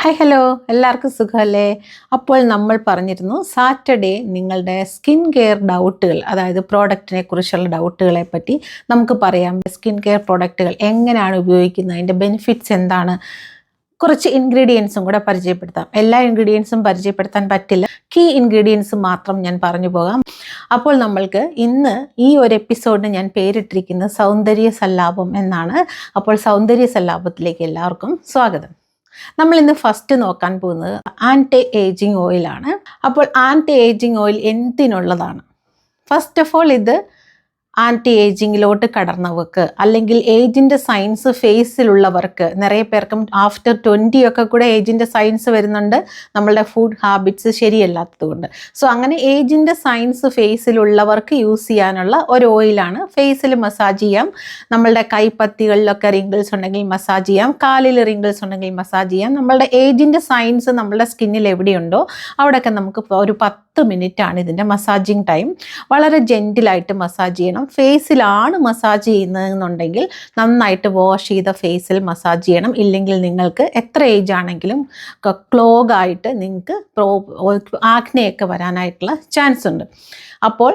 Hi hello, എല്ലാവർക്കും സുഖമല്ലേ? അപ്പോൾ നമ്മൾ പറഞ്ഞിരുന്നു സാറ്റർഡേ നിങ്ങളുടെ സ്കിൻ കെയർ ഡൗട്ടുകൾ, അതായത് പ്രോഡക്റ്റിനെ കുറിച്ചുള്ള ഡൗട്ടുകളെ പറ്റി നമുക്ക് പറയാം. സ്കിൻ കെയർ പ്രോഡക്റ്റുകൾ എങ്ങനെയാണ് ഉപയോഗിക്കുന്നത്, അതിൻ്റെ ബെനിഫിറ്റ്സ് എന്താണ്, കുറച്ച് ഇൻഗ്രീഡിയൻസും കൂടെ പരിചയപ്പെടുത്താം. എല്ലാ ഇൻഗ്രീഡിയൻസും പരിചയപ്പെടുത്താൻ പറ്റില്ല, കീ ഇൻഗ്രീഡിയൻസ് മാത്രം ഞാൻ പറഞ്ഞു പോകാം. അപ്പോൾ നമ്മൾക്ക് ഇന്ന് ഈ ഒരു എപ്പിസോഡിന് ഞാൻ പേരിട്ടിരിക്കുന്നത് സൗന്ദര്യ സല്ലാപം എന്നാണ്. അപ്പോൾ സൗന്ദര്യ സല്ലാപത്തിലേക്ക് എല്ലാവർക്കും സ്വാഗതം. നമ്മൾ ഇന്ന് ഫസ്റ്റ് നോക്കാൻ പോകുന്നത് ആൻറ്റി ഏജിങ് ഓയിലാണ്. അപ്പോൾ ആൻറ്റി ഏജിങ് ഓയിൽ എന്തിനുള്ളതാണ്? ഫസ്റ്റ് ഓഫ് ഓൾ, ഇത് ആൻറ്റി ഏജിങ്ങിലോട്ട് കടന്നവർക്ക്, അല്ലെങ്കിൽ ഏജിൻ്റെ സയൻസ് ഫേസിലുള്ളവർക്ക്, നിറയെ പേർക്കും ആഫ്റ്റർ 20 ഒക്കെ കൂടെ ഏജിൻ്റെ സയൻസ് വരുന്നുണ്ട്, നമ്മളുടെ ഫുഡ് ഹാബിറ്റ്സ് ശരിയല്ലാത്തത് കൊണ്ട്. സോ അങ്ങനെ ഏജിൻ്റെ സയൻസ് ഫേസിലുള്ളവർക്ക് യൂസ് ചെയ്യാനുള്ള ഒരു ഓയിലാണ്. ഫേസിൽ മസാജ് ചെയ്യാം, നമ്മളുടെ കൈപ്പത്തികളിലൊക്കെ റിങ്കിൾസ് ഉണ്ടെങ്കിൽ മസാജ് ചെയ്യാം, കാലിൽ റിങ്കിൾസ് ഉണ്ടെങ്കിൽ മസാജ് ചെയ്യാം. നമ്മളുടെ ഏജിൻ്റെ സയൻസ് നമ്മളുടെ സ്കിന്നിൽ എവിടെയുണ്ടോ അവിടെയൊക്കെ നമുക്ക് ഒരു 10 മിനിറ്റാണ് ഇതിൻ്റെ മസാജിങ് ടൈം. വളരെ ജെൻറ്റിലായിട്ട് മസാജ് ചെയ്യണം. ഫേസിലാണ് മസാജ് ചെയ്യുന്നതെന്നുണ്ടെങ്കിൽ നന്നായിട്ട് വാഷ് ചെയ്ത ഫേസിൽ മസാജ് ചെയ്യണം. ഇല്ലെങ്കിൽ നിങ്ങൾക്ക് എത്ര ഏജ് ആണെങ്കിലും ക്ലോഗ് ആയിട്ട് നിങ്ങൾക്ക് ആക്നെയൊക്കെ വരാനായിട്ടുള്ള ചാൻസ് ഉണ്ട്. അപ്പോൾ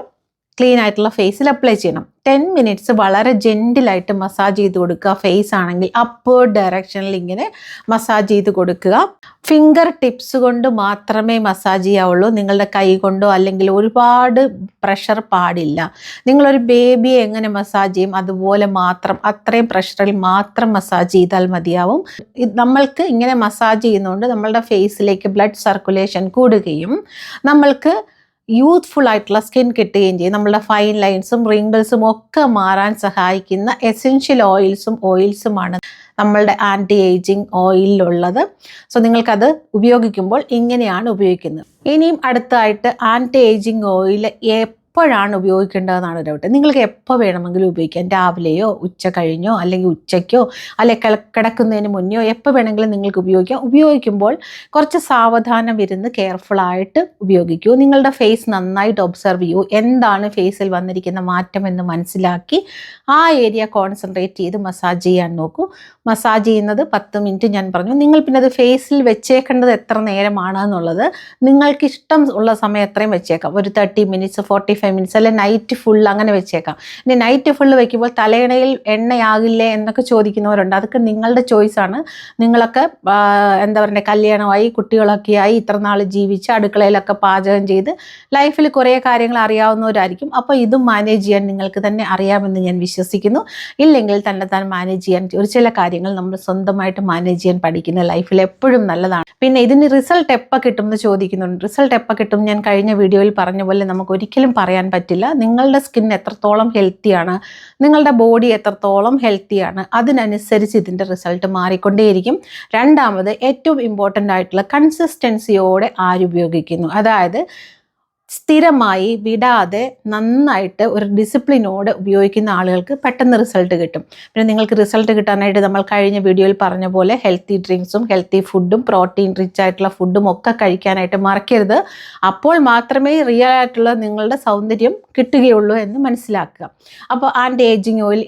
ക്ലീൻ ആയിട്ടുള്ള ഫേസിൽ അപ്ലൈ ചെയ്യണം. 10 മിനിറ്റ്സ് വളരെ ജെൻറ്റിലായിട്ട് മസാജ് ചെയ്ത് കൊടുക്കുക. ഫേസ് ആണെങ്കിൽ അപ്വേർഡ് ഡയറക്ഷനിൽ ഇങ്ങനെ മസാജ് ചെയ്ത് കൊടുക്കുക. ഫിംഗർ ടിപ്സ് കൊണ്ട് മാത്രമേ മസാജ് ചെയ്യാവുള്ളൂ, നിങ്ങളുടെ കൈ കൊണ്ടോ അല്ലെങ്കിൽ ഒരുപാട് പ്രഷർ പാടില്ല. നിങ്ങളൊരു ബേബിയെ എങ്ങനെ മസാജ് ചെയ്യും അതുപോലെ മാത്രം, അത്രയും പ്രഷറിൽ മാത്രം മസാജ് ചെയ്താൽ മതിയാവും. നമ്മൾക്ക് ഇങ്ങനെ മസാജ് ചെയ്യുന്നതുകൊണ്ട് നമ്മളുടെ ഫേസിലേക്ക് ബ്ലഡ് സർക്കുലേഷൻ കൂടുകയും നമ്മൾക്ക് യൂത്ത്ഫുൾ ആയിട്ടുള്ള സ്കിൻ കിട്ടുകയും ചെയ്യും. നമ്മളുടെ ഫൈൻ ലൈൻസും റിങ്കിൾസും ഒക്കെ മാറാൻ സഹായിക്കുന്ന എസെൻഷ്യൽ ഓയിൽസുമാണ് നമ്മളുടെ ആൻറ്റി ഏജിങ് ഓയിലുള്ളത്. സോ നിങ്ങൾക്കത് ഉപയോഗിക്കുമ്പോൾ ഇങ്ങനെയാണ് ഉപയോഗിക്കുന്നത്. ഇനിയും അടുത്തായിട്ട് ആൻറ്റി ഏജിങ് ഓയിൽ എപ്പോഴാണ് ഉപയോഗിക്കേണ്ടതെന്നാണ് ഡൗട്ട്. നിങ്ങൾക്ക് എപ്പോൾ വേണമെങ്കിലും ഉപയോഗിക്കാം. രാവിലെയോ ഉച്ച കഴിഞ്ഞോ അല്ലെങ്കിൽ ഉച്ചയ്ക്കോ അല്ലെങ്കിൽ കിടക്കുന്നതിന് മുന്നോ എപ്പോൾ വേണമെങ്കിലും നിങ്ങൾക്ക് ഉപയോഗിക്കാം. ഉപയോഗിക്കുമ്പോൾ കുറച്ച് സാവധാനം ഇരുന്ന് കെയർഫുള്ളായിട്ട് ഉപയോഗിക്കൂ. നിങ്ങളുടെ ഫേസ് നന്നായിട്ട് ഒബ്സർവ് ചെയ്യൂ. എന്താണ് ഫേസിൽ വന്നിരിക്കുന്ന മാറ്റം എന്ന് മനസ്സിലാക്കി ആ ഏരിയ കോൺസെൻട്രേറ്റ് ചെയ്ത് മസാജ് ചെയ്യാൻ നോക്കൂ. മസാജ് ചെയ്യുന്നത് 10 മിനിറ്റ് ഞാൻ പറഞ്ഞു. നിങ്ങൾ പിന്നെ അത് ഫേസിൽ വെച്ചേക്കേണ്ടത് എത്ര നേരമാണ് എന്നുള്ളത് നിങ്ങൾക്ക് ഇഷ്ടം ഉള്ള സമയം എത്രയും വെച്ചേക്കാം. ഒരു 30 മിനിറ്റ്സ്, 45 മിനിറ്റ്സ്, അല്ലെ നൈറ്റ് ഫുൾ അങ്ങനെ വെച്ചേക്കാം. ഇനി നൈറ്റ് ഫുള്ള് വെക്കുമ്പോൾ തലയിണയിൽ എണ്ണയാകില്ലേ എന്നൊക്കെ ചോദിക്കുന്നവരുണ്ട്. അതൊക്കെ നിങ്ങളുടെ ചോയ്സാണ്. നിങ്ങളൊക്കെ എന്താ പറയുക, കല്യാണമായി കുട്ടികളൊക്കെ ആയി ഇത്ര നാൾ ജീവിച്ച് അടുക്കളയിലൊക്കെ പാചകം ചെയ്ത് ലൈഫിൽ കുറേ കാര്യങ്ങൾ അറിയാവുന്നവരായിരിക്കും. അപ്പോൾ ഇതും മാനേജ് ചെയ്യാൻ നിങ്ങൾക്ക് തന്നെ അറിയാമെന്ന് ഞാൻ വിശ്വസിക്കുന്നു. ഇല്ലെങ്കിൽ താൻ മാനേജ് ചെയ്യാൻ ചില കാര്യങ്ങൾ നമ്മൾ സ്വന്തമായിട്ട് മാനേജ് ചെയ്യാൻ പഠിക്കുന്നത് ലൈഫിൽ എപ്പോഴും നല്ലതാണ്. പിന്നെ ഇതിന് റിസൾട്ട് എപ്പോൾ കിട്ടും എന്ന് ചോദിക്കുന്നുണ്ട്. റിസൾട്ട് എപ്പോൾ കിട്ടും? ഞാൻ കഴിഞ്ഞ വീഡിയോയിൽ പറഞ്ഞ പോലെ നമുക്ക് ഒരിക്കലും പറയാൻ പറ്റില്ല. നിങ്ങളുടെ സ്കിൻ എത്രത്തോളം ഹെൽത്തിയാണ്, നിങ്ങളുടെ ബോഡി എത്രത്തോളം ഹെൽത്തിയാണ്, അതിനനുസരിച്ച് ഇതിൻ്റെ റിസൾട്ട് മാറിക്കൊണ്ടേയിരിക്കും. രണ്ടാമത് ഏറ്റവും ഇമ്പോർട്ടൻ്റ് ആയിട്ടുള്ള കൺസിസ്റ്റൻസിയോടെ ആരുപയോഗിക്കുന്നു, അതായത് സ്ഥിരമായി വിടാതെ നന്നായിട്ട് ഒരു ഡിസിപ്ലിനോടെ ഉപയോഗിക്കുന്ന ആളുകൾക്ക് പെട്ടെന്ന് റിസൾട്ട് കിട്ടും. പിന്നെ നിങ്ങൾക്ക് റിസൾട്ട് കിട്ടാനായിട്ട് നമ്മൾ കഴിഞ്ഞ വീഡിയോയിൽ പറഞ്ഞ പോലെ ഹെൽത്തി ഡ്രിങ്ക്സും ഹെൽത്തി ഫുഡും പ്രോട്ടീൻ റിച്ച് ആയിട്ടുള്ള ഫുഡും ഒക്കെ കഴിക്കാനായിട്ട് മറക്കരുത്. അപ്പോൾ മാത്രമേ റിയൽ ആയിട്ടുള്ള നിങ്ങളുടെ സൗന്ദര്യം കിട്ടുകയുള്ളൂ എന്ന് മനസ്സിലാക്കുക. അപ്പോൾ ആൻറ്റി ഏജിങ് ഓയിൽ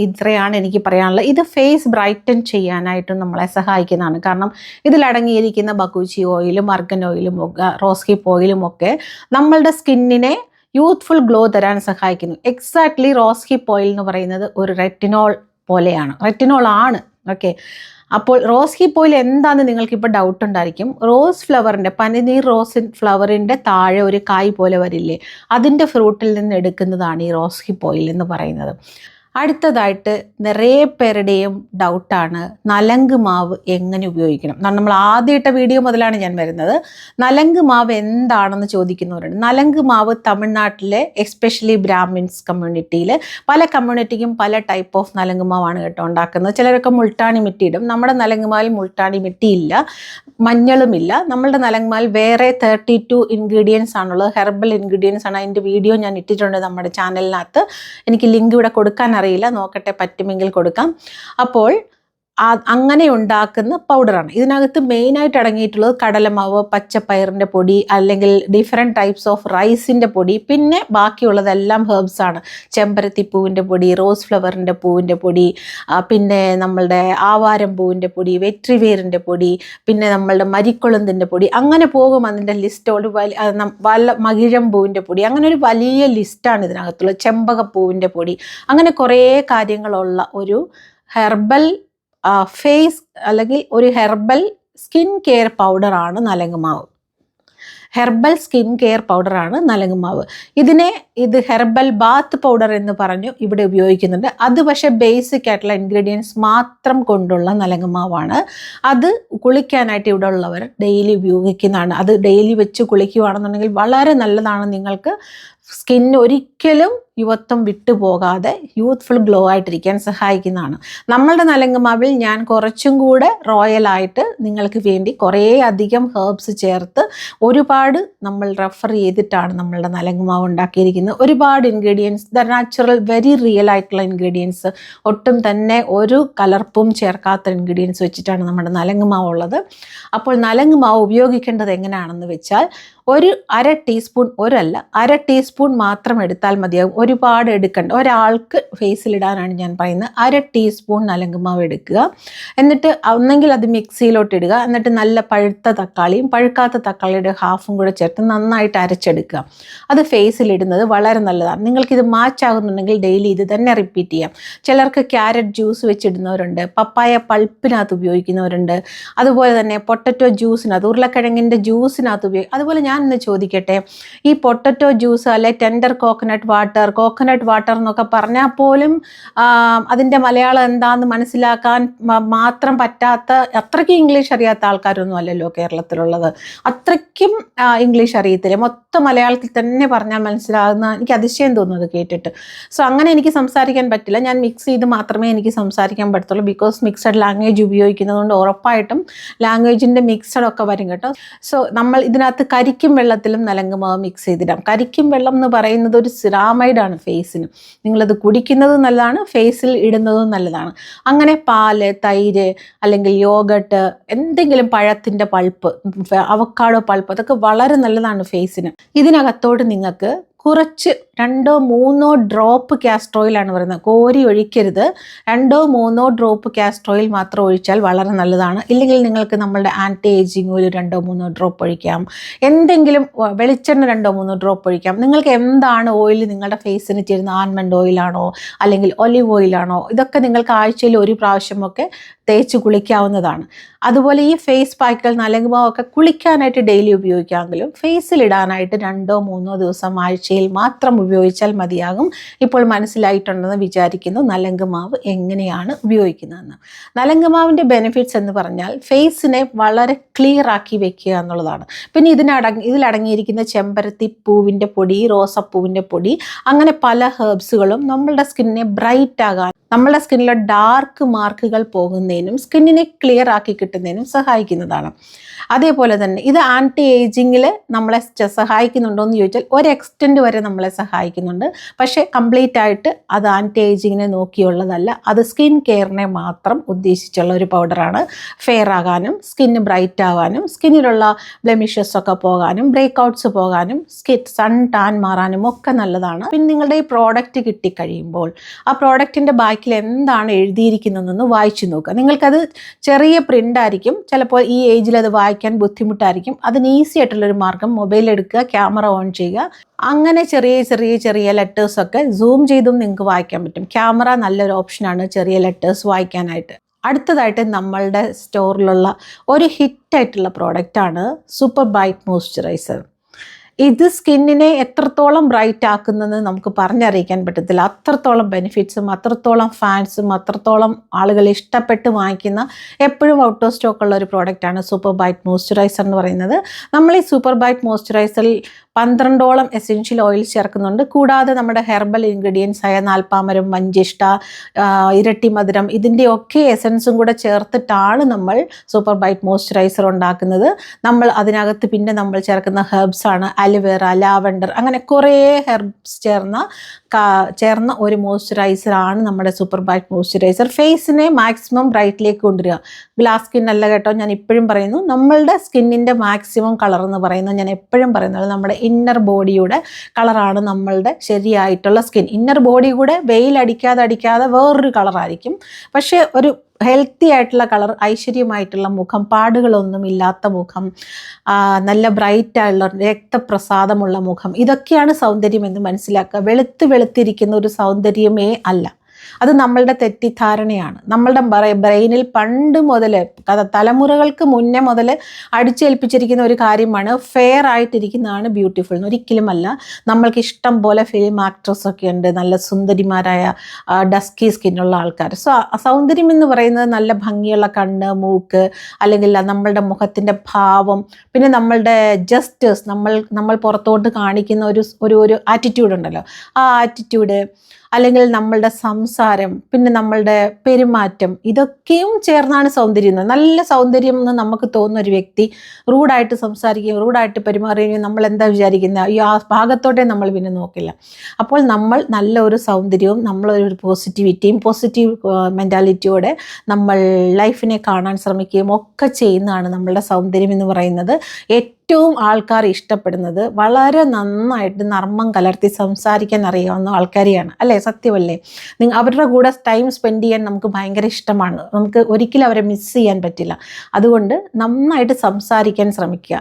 ഇത്രയാണ് എനിക്ക് പറയാനുള്ളത്. ഇത് ഫേസ് ബ്രൈറ്റൻ ചെയ്യാനായിട്ടും നമ്മളെ സഹായിക്കുന്നതാണ്. കാരണം ഇതിലടങ്ങിയിരിക്കുന്ന ബക്കൂച്ചി ഓയിലും അർഗൻ ഓയിലും റോസ് ഹിപ്പ് ഓയിലും ഒക്കെ നമ്മളുടെ സ്കിന്നിനെ യൂത്ത്ഫുൾ ഗ്ലോ തരാൻ സഹായിക്കുന്നു. എക്സാക്ട്ലി റോസ് ഹിപ്പ് ഓയിൽ എന്ന് പറയുന്നത് ഒരു റെറ്റിനോൾ പോലെയാണ്, റെറ്റിനോൾ ആണ്. ഓക്കെ, അപ്പോൾ റോസ് ഹിപ്പ് ഓയിൽ എന്താണെന്ന് നിങ്ങൾക്കിപ്പോൾ ഡൗട്ട് ഉണ്ടായിരിക്കും. റോസ് ഫ്ലവറിൻ്റെ, പനിനീർ റോസ് ഫ്ലവറിൻ്റെ താഴെ ഒരു കായ് പോലെ വരില്ലേ, അതിൻ്റെ ഫ്രൂട്ടിൽ നിന്ന് എടുക്കുന്നതാണ് ഈ റോസ് ഹിപ്പ് ഓയിൽ എന്ന് പറയുന്നത്. അടുത്തതായിട്ട് നിറയെ പേരുടെയും ഡൗട്ടാണ് നലങ്ക് മാവ് എങ്ങനെ ഉപയോഗിക്കണം. നമ്മൾ ആദ്യമായിട്ട വീഡിയോ മുതലാണ് ഞാൻ വരുന്നത്. നലങ്ക് മാവ് എന്താണെന്ന് ചോദിക്കുന്നവരുണ്ട്. നലങ്ക് മാവ് തമിഴ്നാട്ടിലെ എസ്പെഷ്യലി ബ്രാഹ്മിൻസ് കമ്മ്യൂണിറ്റിയിൽ, പല കമ്മ്യൂണിറ്റിക്കും പല ടൈപ്പ് ഓഫ് നലങ്ക് മാവാണ് കേട്ടോ ഉണ്ടാക്കുന്നത്. ചിലരൊക്കെ മുൾട്ടാണി മിട്ടി ഇടും. നമ്മുടെ നലങ്ക് മാവിൽ മുൾട്ടാണി മിട്ടി ഇല്ല, മഞ്ഞളുമില്ല. നമ്മളുടെ നലങ്ക് മാവിൽ വേറെ 32 ഇൻഗ്രീഡിയൻസ് ആണുള്ളത്, ഹെർബൽ ഇൻഗ്രീഡിയൻസ് ആണ്. അതിൻ്റെ വീഡിയോ ഞാൻ ഇട്ടിട്ടുണ്ട് നമ്മുടെ ചാനലിനകത്ത്. എനിക്ക് ലിങ്ക് ഇവിടെ കൊടുക്കാൻ അറിയില്ല, നോക്കട്ടെ, പറ്റുമെങ്കിൽ കൊടുക്കാം. അപ്പോൾ അങ്ങനെ ഉണ്ടാക്കുന്ന പൗഡറാണ്. ഇതിനകത്ത് മെയിനായിട്ട് അടങ്ങിയിട്ടുള്ളത് കടലമാവ്, പച്ചപ്പയറിൻ്റെ പൊടി, അല്ലെങ്കിൽ ഡിഫറെൻറ്റ് ടൈപ്സ് ഓഫ് റൈസിൻ്റെ പൊടി, പിന്നെ ബാക്കിയുള്ളതെല്ലാം ഹെർബ്സാണ്. ചെമ്പരത്തിപ്പൂവിൻ്റെ പൊടി, റോസ് ഫ്ലവറിൻ്റെ പൂവിൻ്റെ പൊടി, പിന്നെ നമ്മളുടെ ആവാരം പൂവിൻ്റെ പൊടി, വെട്രിവേറിൻ്റെ പൊടി, പിന്നെ നമ്മളുടെ മരിക്കൊളുന്തിൻ്റെ പൊടി, അങ്ങനെ പോകും അതിൻ്റെ ലിസ്റ്റോട്. മകിഴം പൂവിൻ്റെ പൊടി, അങ്ങനെ ഒരു വലിയ ലിസ്റ്റാണ് ഇതിനകത്തുള്ളത്. ചെമ്പകപ്പൂവിൻ്റെ പൊടി, അങ്ങനെ കുറേ കാര്യങ്ങളുള്ള ഒരു ഹെർബൽ ഫേസ് അല്ലെങ്കിൽ ഒരു ഹെർബൽ സ്കിൻ കെയർ പൗഡറാണ് നലങ്ങുമാവ്. ഹെർബൽ സ്കിൻ കെയർ പൗഡറാണ് നലങ്ങുമാവ്. ഇത് ഹെർബൽ ബാത്ത് പൗഡർ എന്ന് പറഞ്ഞു ഇവിടെ ഉപയോഗിക്കുന്നുണ്ട്. അത് പക്ഷേ ബേസിക് ആയിട്ടുള്ള ഇൻഗ്രീഡിയൻസ് മാത്രം കൊണ്ടുള്ള നലങ്ങുമാവാണ്. അത് കുളിക്കാനായിട്ട് ഇവിടെ ഉള്ളവർ ഡെയിലി ഉപയോഗിക്കുന്നതാണ്. അത് ഡെയിലി വെച്ച് കുളിക്കുകയാണെന്നുണ്ടെങ്കിൽ വളരെ നല്ലതാണ്. നിങ്ങൾക്ക് സ്കിന്ന് ഒരിക്കലും യുവത്വം വിട്ടുപോകാതെ യൂത്ത്ഫുൾ ഗ്ലോ ആയിട്ടിരിക്കാൻ സഹായിക്കുന്നതാണ്. നമ്മളുടെ നലങ്ങുമാവിൽ ഞാൻ കുറച്ചും കൂടെ റോയലായിട്ട് നിങ്ങൾക്ക് വേണ്ടി കുറേ അധികം ഹെർബ്സ് ചേർത്ത് ഒരുപാട് നമ്മൾ റെഫർ ചെയ്തിട്ടാണ് നമ്മളുടെ നലങ്ങുമാവ് ഉണ്ടാക്കിയിരിക്കുന്നത്. ഒരുപാട് ingredients, the natural very real ആയിട്ടുള്ള ഇൻഗ്രീഡിയൻസ്, ഒട്ടും തന്നെ ഒരു കലർപ്പും ചേർക്കാത്ത ഇൻഗ്രീഡിയൻസ് വെച്ചിട്ടാണ് നമ്മുടെ നലങ്ങുമാവ് ഉള്ളത്. അപ്പോൾ നലങ്ങുമാവ് ഉപയോഗിക്കേണ്ടത് എങ്ങനെയാണെന്ന് വെച്ചാൽ, ഒരു അര ടീസ്പൂൺ മാത്രം എടുത്താൽ മതിയാകും. ഒരുപാട് എടുക്കണ്ട. ഒരാൾക്ക് ഫേസിലിടാനാണ് ഞാൻ പറയുന്നത്. അര ടീസ്പൂൺ നലങ്ങുമാവ് എടുക്കുക. എന്നിട്ട് ഒന്നെങ്കിൽ അത് മിക്സിയിലോട്ട് ഇടുക. എന്നിട്ട് നല്ല പഴുത്ത തക്കാളിയും പഴുക്കാത്ത തക്കാളിയുടെ ഹാഫും കൂടെ ചേർത്ത് നന്നായിട്ട് അരച്ചെടുക്കുക. അത് ഫേസിലിടുന്നത് വളരെ നല്ലതാണ്. നിങ്ങൾക്കിത് മാച്ചാകുന്നുണ്ടെങ്കിൽ ഡെയിലി ഇത് തന്നെ റിപ്പീറ്റ് ചെയ്യാം. ചിലർക്ക് ക്യാരറ്റ് ജ്യൂസ് വെച്ചിടുന്നവരുണ്ട്, പപ്പായ പൾപ്പിനകത്ത് ഉപയോഗിക്കുന്നവരുണ്ട്, അതുപോലെ തന്നെ പൊട്ടറ്റോ ജ്യൂസിനകത്ത്, ഉരുളക്കിഴങ്ങിൻ്റെ ജ്യൂസിനകത്ത് അതുപോലെ ഞാൻ ഇന്ന് ചോദിക്കട്ടെ, ഈ പൊട്ടറ്റോ ജ്യൂസ് അല്ലെ ടെൻഡർ കോക്കനട്ട് വാട്ടർ എന്നൊക്കെ പറഞ്ഞാൽ പോലും അതിൻ്റെ മലയാളം എന്താണെന്ന് മനസ്സിലാക്കാൻ മാത്രം പറ്റാത്ത, അത്രയ്ക്ക് ഇംഗ്ലീഷ് അറിയാത്ത ആൾക്കാരൊന്നും അല്ലല്ലോ കേരളത്തിലുള്ളത്. അത്രയ്ക്കും ഇംഗ്ലീഷ് അറിയത്തില്ല. മൊത്തം മലയാളത്തിൽ തന്നെ പറഞ്ഞാൽ മനസ്സിലാകുന്ന, എനിക്ക് അതിശയം തോന്നുന്നത് കേട്ടിട്ട്. സോ അങ്ങനെ എനിക്ക് സംസാരിക്കാൻ പറ്റില്ല. ഞാൻ മിക്സ് ചെയ്ത് മാത്രമേ എനിക്ക് സംസാരിക്കാൻ പറ്റത്തുള്ളൂ. ബിക്കോസ് മിക്സഡ് ലാംഗ്വേജ് ഉപയോഗിക്കുന്നതുകൊണ്ട് ഉറപ്പായിട്ടും ലാംഗ്വേജിൻ്റെ മിക്സഡ് ഒക്കെ വരും കേട്ടോ. സോ നമ്മൾ ഇതിനകത്ത് കരിക്കും വെള്ളത്തിലും നലങ്ങുമാവ് മിക്സ് ചെയ്തിടാം. കരിക്കും വെള്ളം എന്ന് പറയുന്നത് ഒരു സിറാമൈഡാണ് ഫേസിന്. നിങ്ങളത് കുടിക്കുന്നത് നല്ലതാണ്, ഫേസിൽ ഇടുന്നതും നല്ലതാണ്. അങ്ങനെ പാല്, തൈര്, അല്ലെങ്കിൽ യോഗട്ട്, എന്തെങ്കിലും പഴത്തിൻ്റെ പൾപ്പ്, അവക്കാഡോ പൾപ്പ്, അതൊക്കെ വളരെ നല്ലതാണ് ഫേസിന്. ഇതിനകത്തോട് നിങ്ങൾക്ക് കുറച്ച് 2-3 ഡ്രോപ്പ് കാസ്റ്റർ ഓയിലാണ് പറയുന്നത്. കോരി ഒഴിക്കരുത്. 2-3 ഡ്രോപ്പ് കാസ്റ്റർ ഓയിൽ മാത്രം ഒഴിച്ചാൽ വളരെ നല്ലതാണ്. ഇല്ലെങ്കിൽ നിങ്ങൾക്ക് നമ്മളുടെ ആൻറ്റി ഏജിങ് ഒരു 2-3 ഡ്രോപ്പ് ഒഴിക്കാം. എന്തെങ്കിലും വെളിച്ചെണ്ണ 2-3 ഡ്രോപ്പ് ഒഴിക്കാം. നിങ്ങൾക്ക് എന്താണ് ഓയിൽ നിങ്ങളുടെ ഫേസിന് ചേരുന്ന, ആൽമണ്ട് ഓയിലാണോ അല്ലെങ്കിൽ ഒലിവ് ഓയിലാണോ, ഇതൊക്കെ നിങ്ങൾക്ക് ആഴ്ചയിൽ ഒരു പ്രാവശ്യമൊക്കെ തേച്ച് കുളിക്കാവുന്നതാണ്. അതുപോലെ ഈ ഫേസ് പാക്കുകൾ നലങ്ങുമാവൊക്കെ കുളിക്കാനായിട്ട് ഡെയിലി ഉപയോഗിക്കാമെങ്കിലും ഫേസിലിടാനായിട്ട് 2-3 ദിവസം ആഴ്ചയിൽ മാത്രം ഉപയോഗിച്ചാൽ മതിയാകും. ഇപ്പോൾ മനസ്സിലായിട്ടുണ്ടെന്ന് വിചാരിക്കുന്നു നലങ്ങുമാവ് എങ്ങനെയാണ് ഉപയോഗിക്കുന്നതെന്ന്. നലങ്ങുമാവിൻ്റെ ബെനിഫിറ്റ്സ് എന്ന് പറഞ്ഞാൽ ഫേസിനെ വളരെ ക്ലിയർ ആക്കി വെക്കുക എന്നുള്ളതാണ്. പിന്നെ ഇതിലടങ്ങിയിരിക്കുന്ന ചെമ്പരത്തി പൂവിൻ്റെ പൊടി, റോസപ്പൂവിൻ്റെ പൊടി, അങ്ങനെ പല ഹെർബ്സുകളും നമ്മളുടെ സ്കിന്നിനെ ബ്രൈറ്റ് ആകാൻ, നമ്മളുടെ സ്കിന്നിലെ ഡാർക്ക് മാർക്കുകൾ പോകുന്നതിനും സ്കിന്നിനെ ക്ലിയർ ആക്കി കിട്ടുന്നതിനും സഹായിക്കുന്നതാണ്. അതേപോലെ തന്നെ ഇത് ആൻറ്റി ഏജിങ്ങിൽ നമ്മളെ സഹായിക്കുന്നുണ്ടോ എന്ന് ചോദിച്ചാൽ ഒരു എക്സ്റ്റെൻറ്റ് വരെ നമ്മളെ സഹായിക്കുന്നുണ്ട്. പക്ഷേ കംപ്ലീറ്റ് ആയിട്ട് അത് ആൻറ്റി ഏജിങ്ങിനെ നോക്കിയുള്ളതല്ല. അത് സ്കിൻ കെയറിനെ മാത്രം ഉദ്ദേശിച്ചുള്ള ഒരു പൗഡറാണ്. ഫെയർ ആകാനും സ്കിന്ന് ബ്രൈറ്റ് ആവാനും സ്കിന്നിലുള്ള ബ്ലെമിഷസ് ഒക്കെ പോകാനും ബ്രേക്ക് പോകാനും സൺ ടാൻ മാറാനും ഒക്കെ നല്ലതാണ്. പിന്നെ നിങ്ങളുടെ ഈ പ്രോഡക്റ്റ് കിട്ടിക്കഴിയുമ്പോൾ ആ പ്രോഡക്റ്റിൻ്റെ ബാക്കിൽ എന്താണ് എഴുതിയിരിക്കുന്നതെന്ന് വായിച്ചു നോക്കുക. നിങ്ങൾക്കത് ചെറിയ പ്രിൻ്റ് ആയിരിക്കും, ചിലപ്പോൾ ഈ ഏജിൽ അത് വായിക്കാൻ ബുദ്ധിമുട്ടായിരിക്കും. അതിന് ഈസി ആയിട്ടുള്ളൊരു മാർഗം, മൊബൈൽ എടുക്കുക, ക്യാമറ ഓൺ ചെയ്യുക. അങ്ങനെ ചെറിയ ലെറ്റേഴ്സൊക്കെ സൂം ചെയ്തും നിങ്ങൾക്ക് വായിക്കാൻ പറ്റും. ക്യാമറ നല്ലൊരു ഓപ്ഷനാണ് ചെറിയ ലെറ്റേഴ്സ് വായിക്കാനായിട്ട്. അടുത്തതായിട്ട് നമ്മളുടെ സ്റ്റോറിലുള്ള ഒരു ഹിറ്റായിട്ടുള്ള പ്രോഡക്റ്റാണ് സൂപ്പർ ബ്രൈറ്റ് മോയ്സ്ചറൈസർ. ഇത് സ്കിന്നിനെ എത്രത്തോളം ബ്രൈറ്റ് ആക്കുന്നതെന്ന് നമുക്ക് പറഞ്ഞറിയിക്കാൻ പറ്റത്തില്ല. അത്രത്തോളം ബെനിഫിറ്റ്സും അത്രത്തോളം ഫാൻസും അത്രത്തോളം ആളുകൾ ഇഷ്ടപ്പെട്ട് വാങ്ങിക്കുന്ന, എപ്പോഴും ഔട്ട് ഓഫ് സ്റ്റോക്ക് ഉള്ള ഒരു പ്രോഡക്റ്റാണ് സൂപ്പർ ബ്രൈറ്റ് മോയ്സ്ചറൈസർ എന്ന് പറയുന്നത്. നമ്മൾ ഈ സൂപ്പർ ബ്രൈറ്റ് മോയ്സ്ചറൈസറിൽ 12ഓളം എസെൻഷ്യൽ ഓയിൽ ചേർക്കുന്നുണ്ട്. കൂടാതെ നമ്മുടെ ഹെർബൽ ഇൻഗ്രീഡിയൻസ് ആയ നാൽപ്പാമരം, മഞ്ചിഷ്ട, ഇരട്ടി മധുരം, ഇതിൻ്റെയൊക്കെ എസൻസും കൂടെ ചേർത്തിട്ടാണ് നമ്മൾ സൂപ്പർ ബൈറ്റ് മോയ്സ്ചറൈസർ ഉണ്ടാക്കുന്നത്. നമ്മൾ അതിനകത്ത് പിന്നെ നമ്മൾ ചേർക്കുന്ന ഹെർബ്സ് ആണ് അലോവേറ, ലാവൻഡർ, അങ്ങനെ കുറേ ഹെർബ്സ് ചേർന്ന ഒരു മോയ്സ്ചറൈസർ ആണ് നമ്മുടെ സൂപ്പർ ബൈറ്റ് മോയ്സ്ചറൈസർ. ഫേസിനെ മാക്സിമം ബ്രൈറ്റിലേക്ക് കൊണ്ടുവരിക. ഗ്ലാസ് സ്കിൻ അല്ല കേട്ടോ, ഞാൻ ഇപ്പോഴും പറയുന്നു, നമ്മളുടെ സ്കിന്നിൻ്റെ മാക്സിമം കളർ എന്ന് പറയുന്നത് ഞാൻ എപ്പോഴും പറയുന്നത് നമ്മുടെ ഇന്നർ ബോഡിയുടെ കളറാണ് നമ്മളുടെ ശരിയായിട്ടുള്ള സ്കിൻ. ഇന്നർ ബോഡി കൂടെ വെയിലടിക്കാതെ വേറൊരു കളറായിരിക്കും. പക്ഷേ ഒരു ഹെൽത്തി ആയിട്ടുള്ള കളർ, ഐശ്വര്യമായിട്ടുള്ള മുഖം, പാടുകളൊന്നും ഇല്ലാത്ത മുഖം, നല്ല ബ്രൈറ്റ് ആയിട്ടുള്ള രക്തപ്രസാദമുള്ള മുഖം, ഇതൊക്കെയാണ് സൗന്ദര്യം എന്ന് മനസ്സിലാക്കുക. വെളുത്തിരിക്കുന്ന ഒരു സൗന്ദര്യമേ അല്ല, അത് നമ്മളുടെ തെറ്റിദ്ധാരണയാണ്. നമ്മളുടെ ബ്രെയിനിൽ പണ്ട് മുതൽ തലമുറകൾക്ക് മുന്നേ മുതൽ അടിച്ചേൽപ്പിച്ചിരിക്കുന്ന ഒരു കാര്യമാണ് ഫെയർ ആയിട്ടിരിക്കുന്നതാണ് ബ്യൂട്ടിഫുൾ. ഒരിക്കലുമല്ല. നമ്മൾക്ക് ഇഷ്ടം പോലെ ഫിലിം ആക്ട്രസൊക്കെ ഉണ്ട്, നല്ല സുന്ദരിമാരായ ഡസ്കി സ്കിന്നുള്ള ആൾക്കാർ. സോ സൗന്ദര്യം എന്ന് പറയുന്നത് നല്ല ഭംഗിയുള്ള കണ്ണ്, മൂക്ക്, അല്ലെങ്കിൽ നമ്മളുടെ മുഖത്തിൻ്റെ ഭാവം, പിന്നെ നമ്മളുടെ ജസ്റ്റേഴ്സ്, നമ്മൾ പുറത്തോട്ട് കാണിക്കുന്ന ഒരു ആറ്റിറ്റ്യൂഡ് ഉണ്ടല്ലോ, ആ ആറ്റിറ്റ്യൂഡ്, അല്ലെങ്കിൽ നമ്മളുടെ സംസാരം, പിന്നെ നമ്മളുടെ പെരുമാറ്റം, ഇതൊക്കെയും ചേർന്നാണ് സൗന്ദര്യം. നല്ല സൗന്ദര്യം എന്ന് നമുക്ക് തോന്നുന്ന ഒരു വ്യക്തി റൂഡായിട്ട് സംസാരിക്കുകയും റൂഡായിട്ട് പെരുമാറുകയും നമ്മൾ എന്താ വിചാരിക്കുന്നത്, ഈ ആ ഭാഗത്തോടെ നമ്മൾ പിന്നെ നോക്കില്ല. അപ്പോൾ നമ്മൾ നല്ല ഒരു സൗന്ദര്യവും നമ്മളൊരു പോസിറ്റിവിറ്റിയും പോസിറ്റീവ് മെൻറ്റാലിറ്റിയോടെ നമ്മൾ ലൈഫിനെ കാണാൻ ശ്രമിക്കുകയും ഒക്കെ ചെയ്യുന്നതാണ് നമ്മളുടെ സൗന്ദര്യം എന്ന് പറയുന്നത്. ഏറ്റവും ആൾക്കാർ ഇഷ്ടപ്പെടുന്നത് വളരെ നന്നായിട്ട് നർമ്മം കലർത്തി സംസാരിക്കാൻ അറിയാവുന്ന ആൾക്കാരെയാണ്, അല്ലേ? സത്യമല്ലേ? അവരുടെ കൂടെ ടൈം സ്പെൻഡ് ചെയ്യാൻ നമുക്ക് ഭയങ്കര ഇഷ്ടമാണ്. നമുക്ക് ഒരിക്കലും അവരെ മിസ് ചെയ്യാൻ പറ്റില്ല. അതുകൊണ്ട് നന്നായിട്ട് സംസാരിക്കാൻ ശ്രമിക്കുക.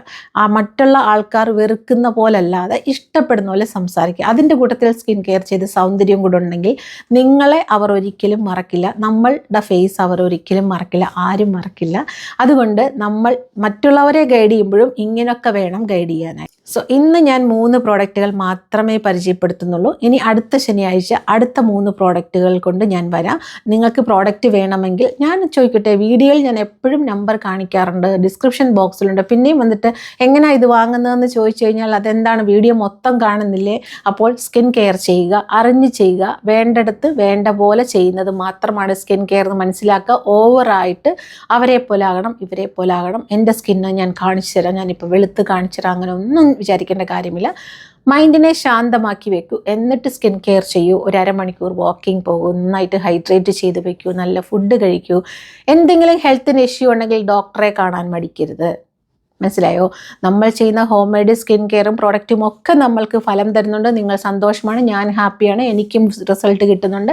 മറ്റുള്ള ആൾക്കാർ വെറുക്കുന്ന പോലല്ലാതെ ഇഷ്ടപ്പെടുന്ന പോലെ സംസാരിക്കുക. അതിൻ്റെ കൂട്ടത്തിൽ സ്കിൻ കെയർ ചെയ്ത് സൗന്ദര്യം കൂടെ ഉണ്ടെങ്കിൽ നിങ്ങളെ അവർ ഒരിക്കലും മറക്കില്ല. നമ്മളുടെ ഫേസ് അവർ ഒരിക്കലും മറക്കില്ല, ആരും മറക്കില്ല. അതുകൊണ്ട് നമ്മൾ മറ്റുള്ളവരെ ഗൈഡ് ചെയ്യുമ്പോഴും ഇങ്ങനെ വേണം ഗൈഡ് ചെയ്യാനായി. സോ ഇന്ന് ഞാൻ 3 പ്രോഡക്റ്റുകൾ മാത്രമേ പരിചയപ്പെടുത്തുന്നുള്ളൂ. ഇനി അടുത്ത ശനിയാഴ്ച അടുത്ത 3 പ്രോഡക്റ്റുകൾ കൊണ്ട് ഞാൻ വരാം. നിങ്ങൾക്ക് പ്രോഡക്റ്റ് വേണമെങ്കിൽ ഞാൻ ചോദിക്കട്ടെ, വീഡിയോയിൽ ഞാൻ എപ്പോഴും നമ്പർ കാണിക്കാറുണ്ട്, ഡിസ്ക്രിപ്ഷൻ ബോക്സിലുണ്ട്. പിന്നെയും വന്നിട്ട് എങ്ങനെയാണ് ഇത് വാങ്ങുന്നതെന്ന് ചോദിച്ചു കഴിഞ്ഞാൽ അതെന്താണ്, വീഡിയോ മൊത്തം കാണുന്നില്ലേ? അപ്പോൾ സ്കിൻ കെയർ ചെയ്യുക, അറിഞ്ഞ് ചെയ്യുക, വേണ്ടടുത്ത് വേണ്ട പോലെ ചെയ്യുന്നത് മാത്രമാണ് സ്കിൻ കെയർ എന്ന് മനസ്സിലാക്കുക. ഓവറായിട്ട് അവരെ പോലെ ആകണം, ഇവരെ പോലെ ആകണം, എൻ്റെ സ്കിന്ന് ഞാൻ കാണിച്ചു തരാം, ഞാനിപ്പോൾ വെളുത്ത് കാണിച്ചു തരാം, അങ്ങനെ ഒന്നും വിചാരിക്കേണ്ട കാര്യമില്ല. മൈൻഡിനെ ശാന്തമാക്കി വെക്കൂ, എന്നിട്ട് സ്കിൻ കെയർ ചെയ്യൂ. ഒരു അരമണിക്കൂർ വാക്കിംഗ് പോകൂ, നന്നായിട്ട് ഹൈഡ്രേറ്റ് ചെയ്ത് വെക്കൂ, നല്ല ഫുഡ് കഴിക്കൂ. എന്തെങ്കിലും ഹെൽത്തിന് ഇഷ്യൂ ഉണ്ടെങ്കിൽ ഡോക്ടറെ കാണാൻ മടിക്കരുത്. മനസ്സിലായോ? നമ്മൾ ചെയ്യുന്ന ഹോം മെയ്ഡ് സ്കിൻ കെയറും പ്രോഡക്റ്റും ഒക്കെ നമ്മൾക്ക് ഫലം തരുന്നുണ്ട്. നിങ്ങൾ സന്തോഷമാണ്, ഞാൻ ഹാപ്പിയാണ്, എനിക്കും റിസൾട്ട് കിട്ടുന്നുണ്ട്.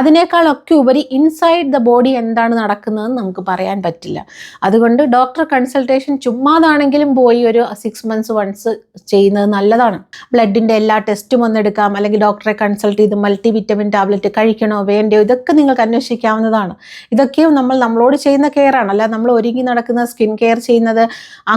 അതിനേക്കാളൊക്കെ ഉപരി ഇൻസൈഡ് ദ ബോഡി എന്താണ് നടക്കുന്നതെന്ന് നമുക്ക് പറയാൻ പറ്റില്ല. അതുകൊണ്ട് ഡോക്ടർ കൺസൾട്ടേഷൻ ചുമ്മാതാണെങ്കിലും പോയി ഒരു 6 months വൺസ് ചെയ്യുന്നത് നല്ലതാണ്. ബ്ലഡിൻ്റെ എല്ലാ ടെസ്റ്റും ഒന്നെടുക്കാം, അല്ലെങ്കിൽ ഡോക്ടറെ കൺസൾട്ട് ചെയ്ത് മൾട്ടി വിറ്റമിൻ ടാബ്ലറ്റ് കഴിക്കണോ വേണ്ടയോ ഇതൊക്കെ നിങ്ങൾക്ക് അന്വേഷിക്കാവുന്നതാണ്. ഇതൊക്കെയും നമ്മളോട് ചെയ്യുന്ന കെയർ ആണ്, അല്ല നമ്മൾ ഒരുങ്ങി നടക്കുന്ന സ്കിൻ കെയർ ചെയ്യുന്നത്.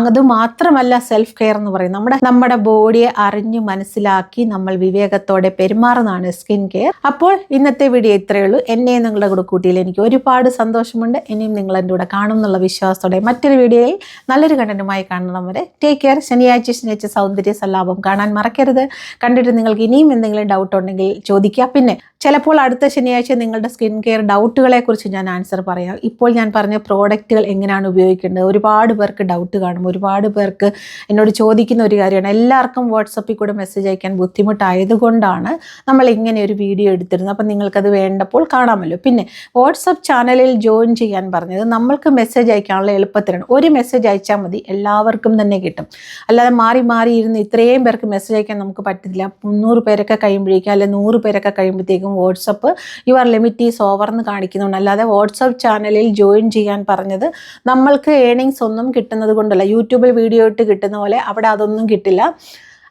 അത് മാത്രമല്ല സെൽഫ് കെയർ എന്ന് പറയുന്നത് നമ്മുടെ ബോഡിയെ അറിഞ്ഞു മനസ്സിലാക്കി നമ്മൾ വിവേകത്തോടെ പെരുമാറുന്നതാണ് സ്കിൻ കെയർ. അപ്പോൾ ഇന്നത്തെ വീഡിയോ ഇത്രയേ ഉള്ളൂ. എന്നെ നിങ്ങളുടെ കൂടെ കൂട്ടിയിൽ എനിക്ക് ഒരുപാട് സന്തോഷമുണ്ട്. ഇനിയും നിങ്ങൾ എൻ്റെ കൂടെ കാണും എന്നുള്ള വിശ്വാസത്തോടെ മറ്റൊരു വീഡിയോയിൽ നല്ലൊരു കണ്ടന്റുമായി കാണണം വരെ ടേക്ക് കെയർ. ശനിയാഴ്ച സൗന്ദര്യ സല്ലാപം കാണാൻ മറക്കരുത്. കണ്ടിട്ട് നിങ്ങൾക്ക് ഇനിയും എന്തെങ്കിലും ഡൗട്ട് ഉണ്ടെങ്കിൽ ചോദിക്കുക. പിന്നെ ചിലപ്പോൾ അടുത്ത ശനിയാഴ്ച നിങ്ങളുടെ സ്കിൻ കെയർ ഡൗട്ടുകളെ കുറിച്ച് ഞാൻ ആൻസർ പറയാം. ഇപ്പോൾ ഞാൻ പറഞ്ഞ പ്രോഡക്റ്റുകൾ എങ്ങനെയാണ് ഉപയോഗിക്കേണ്ടത്, ഒരുപാട് പേർക്ക് ഡൗട്ട് കാണും, ഒരുപാട് പേർക്ക് എന്നോട് ചോദിക്കുന്ന ഒരു കാര്യമാണ്. എല്ലാവർക്കും വാട്സപ്പിൽ കൂടെ മെസ്സേജ് അയക്കാൻ ബുദ്ധിമുട്ടായതുകൊണ്ടാണ് നമ്മൾ ഇങ്ങനെ ഒരു വീഡിയോ എടുത്തിരുന്നത്. അപ്പം നിങ്ങൾക്കത് വേണ്ടപ്പോൾ കാണാമല്ലോ. പിന്നെ വാട്സപ്പ് ചാനലിൽ ജോയിൻ ചെയ്യാൻ പറഞ്ഞത് നമ്മൾക്ക് മെസ്സേജ് അയക്കാനുള്ള എളുപ്പത്തിലാണ്. ഒരു മെസ്സേജ് അയച്ചാൽ മതി, എല്ലാവർക്കും തന്നെ കിട്ടും. അല്ലാതെ മാറി ഇരുന്ന് ഇത്രയും പേർക്ക് മെസ്സേജ് അയക്കാൻ നമുക്ക് പറ്റില്ല. 300 പേരൊക്കെ കഴിയുമ്പോഴേക്കും, അല്ലെങ്കിൽ 100 പേരൊക്കെ കഴിയുമ്പോഴത്തേക്കും WhatsApp your limit is over എന്ന് കാണിക്കുന്നുണ്ട്. അല്ലാതെ വാട്സപ്പ് ചാനലിൽ ജോയിൻ ചെയ്യാൻ പറഞ്ഞത് നമ്മൾക്ക് ഏണിങ്സ് ഒന്നും കിട്ടുന്നത് കൊണ്ടല്ല. യൂട്യൂബിൽ വീഡിയോ ഇട്ട് കിട്ടുന്ന പോലെ അവിടെ അതൊന്നും കിട്ടില്ല.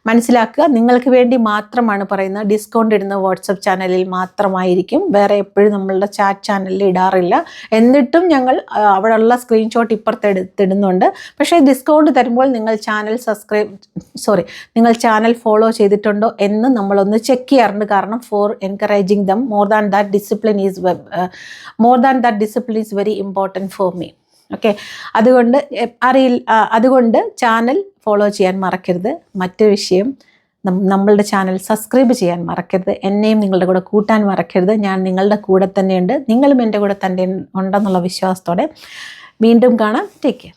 മനസ്സിലാക്കുക. നിങ്ങൾക്ക് വേണ്ടി മാത്രമാണ് പറയുന്നത്. ഡിസ്കൗണ്ട് ഇടുന്ന വാട്സപ്പ് ചാനലിൽ മാത്രമായിരിക്കും, വേറെ എപ്പോഴും നമ്മളുടെ ചാറ്റ് ചാനലിൽ ഇടാറില്ല. എന്നിട്ടും ഞങ്ങൾ അവിടെയുള്ള സ്ക്രീൻഷോട്ട് ഇപ്പുറത്ത് എടുത്തിടുന്നുണ്ട്. പക്ഷേ ഡിസ്കൗണ്ട് തരുമ്പോൾ നിങ്ങൾ ചാനൽ ഫോളോ ചെയ്തിട്ടുണ്ടോ എന്ന് നമ്മളൊന്ന് ചെക്ക് ചെയ്യാറുണ്ട്. കാരണം for encouraging them more than that discipline is very important for me. Okay, അതുകൊണ്ട് ചാനൽ ഫോളോ ചെയ്യാൻ മറക്കരുത്. മറ്റൊരു വിഷയം, നമ്മളുടെ ചാനൽ സബ്സ്ക്രൈബ് ചെയ്യാൻ മറക്കരുത്. എന്നെയും നിങ്ങളുടെ കൂടെ കൂട്ടാൻ മറക്കരുത്. ഞാൻ നിങ്ങളുടെ കൂടെ തന്നെയുണ്ട്, നിങ്ങളും എൻ്റെ കൂടെ തന്നെ ഉണ്ടെന്നുള്ള വിശ്വാസത്തോടെ വീണ്ടും കാണാം. Take care.